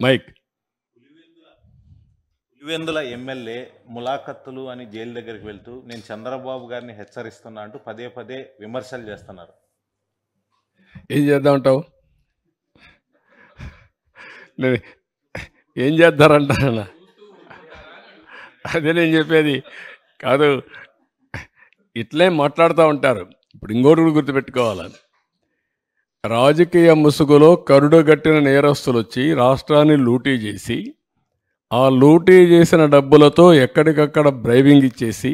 Mic. Pulivendula MLA ములాఖత్తులు అని jail దగ్గరికి వెళ్తూ నేను చంద్రబాబు గారిని హెచ్చరిస్తున్నా అంటూ పదే పదే విమర్శలు చేస్తున్నారు. ఏం చేద్దామంటావు? నేను ఏం చేద్దారంటానన్నా? అదే నేను చెప్పేది కాదు. ఇట్లే మాట్లాడుతూ ఉంటారు. ఇప్పుడు ఇంకోటి కూడా గుర్తుపెట్టుకోవాలి. రాజకీయ ముసుగులో కరుడుగట్టిన నేరస్తులు వచ్చి రాష్ట్రాన్ని లూటీ చేసి ఆ లూటీ చేసిన డబ్బులతో ఎక్కడికక్కడ బ్రైవింగ్ ఇచ్చేసి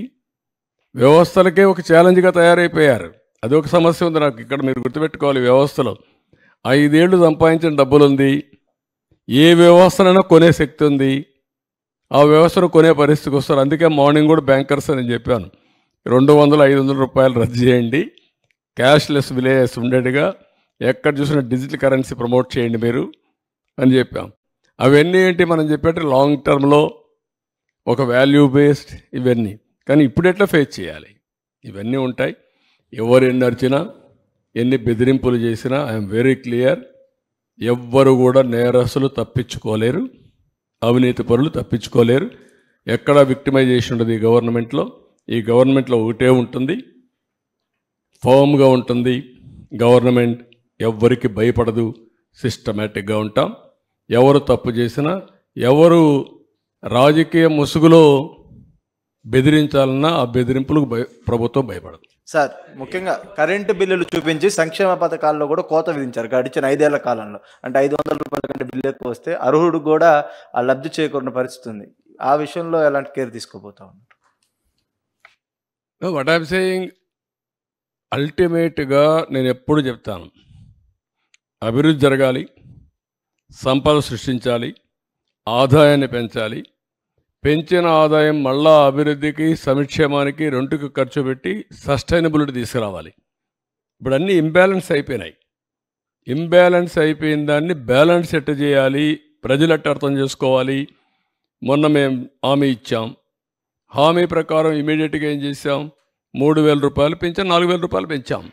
వ్యవస్థలకే ఒక ఛాలెంజ్గా తయారైపోయారు. అదొక సమస్య ఉంది నాకు ఇక్కడ. మీరు గుర్తుపెట్టుకోవాలి, వ్యవస్థలో 5 ఏళ్ళు సంపాదించిన డబ్బులు ఉంది. ఏ వ్యవస్థనైనా కొనే శక్తి ఉంది. ఆ వ్యవస్థను కొనే పరిస్థితికి వస్తారు. అందుకే మార్నింగ్ కూడా బ్యాంకర్స్ అని చెప్పాను, 200-500 రూపాయలు రద్దు చేయండి, క్యాష్లెస్ విలేజెస్ ఉండేట్టుగా ఎక్కడ చూసినా డిజిటల్ కరెన్సీ ప్రమోట్ చేయండి మీరు అని చెప్పాం. అవన్నీ ఏంటి మనం చెప్పేట్టు లాంగ్ టర్మ్లో ఒక వాల్యూ బేస్డ్ ఇవన్నీ. కానీ ఇప్పుడు ఎట్లా ఫేస్ చేయాలి? ఇవన్నీ ఉంటాయి. ఎవరు ఎన్ని అరిచినా ఎన్ని బెదిరింపులు చేసినా ఐఎమ్ వెరీ క్లియర్, ఎవ్వరు కూడా నేరస్తులు తప్పించుకోలేరు, అవినీతి పరులు తప్పించుకోలేరు. ఎక్కడ విక్టిమైజేషన్ ఉండదు ఈ గవర్నమెంట్లో. ఈ గవర్నమెంట్లో ఒకటే ఉంటుంది, ఫర్మ్గా ఉంటుంది గవర్నమెంట్. ఎవ్వరికి భయపడదు, సిస్టమేటిక్గా ఉంటాం. ఎవరు తప్పు చేసినా, ఎవరు రాజకీయ ముసుగులో బెదిరించాలన్నా ఆ బెదిరింపులకు ప్రభుత్వం భయపడదు. సార్, ముఖ్యంగా కరెంటు బిల్లులు చూపించి సంక్షేమ పథకాల్లో కూడా కోత విధించారు గడిచిన 5 ఏళ్ల కాలంలో. అంటే 500 రూపాయల కంటే బిల్లు ఎక్కువ వస్తే అర్హుడు కూడా ఆ లబ్ధి చేకూరిన పరిస్థితి ఉంది. ఆ విషయంలో ఎలాంటి కేర్ తీసుకోబోతా ఉన్నారు? వాట్ ఐఎమ్ సేయింగ్, అల్టిమేట్గా నేను ఎప్పుడు చెప్తాను, అభివృద్ధి జరగాలి, సంపద సృష్టించాలి, ఆదాయాన్ని పెంచాలి. పెంచిన ఆదాయం మళ్ళా అభివృద్ధికి సంక్షేమానికి రెండుకి ఖర్చు పెట్టి సస్టైనబిలిటీ తీసుకురావాలి. ఇప్పుడు అన్నీ ఇంబ్యాలెన్స్ అయిపోయినాయి. ఇంబ్యాలెన్స్ అయిపోయిన దాన్ని బ్యాలెన్స్ ఎట్ట చేయాలి, ప్రజలు ఎట్ట అర్థం చేసుకోవాలి. మొన్న మేము హామీ ఇచ్చాం. హామీ ప్రకారం ఇమీడియట్గా ఏం చేసాం, 3,000 రూపాయలు పెంచాం, 4,000 రూపాయలు పెంచాం.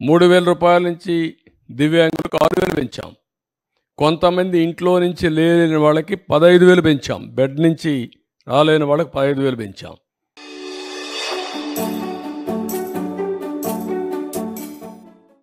3,000 రూపాయల నుంచి దివ్యాంగులకు 6,000 పెంచాం. కొంతమంది ఇంట్లో నుంచి లేని వాళ్ళకి 15,000 పెంచాం. బెడ్ నుంచి రాలేని వాళ్ళకి 15,000 పెంచాం.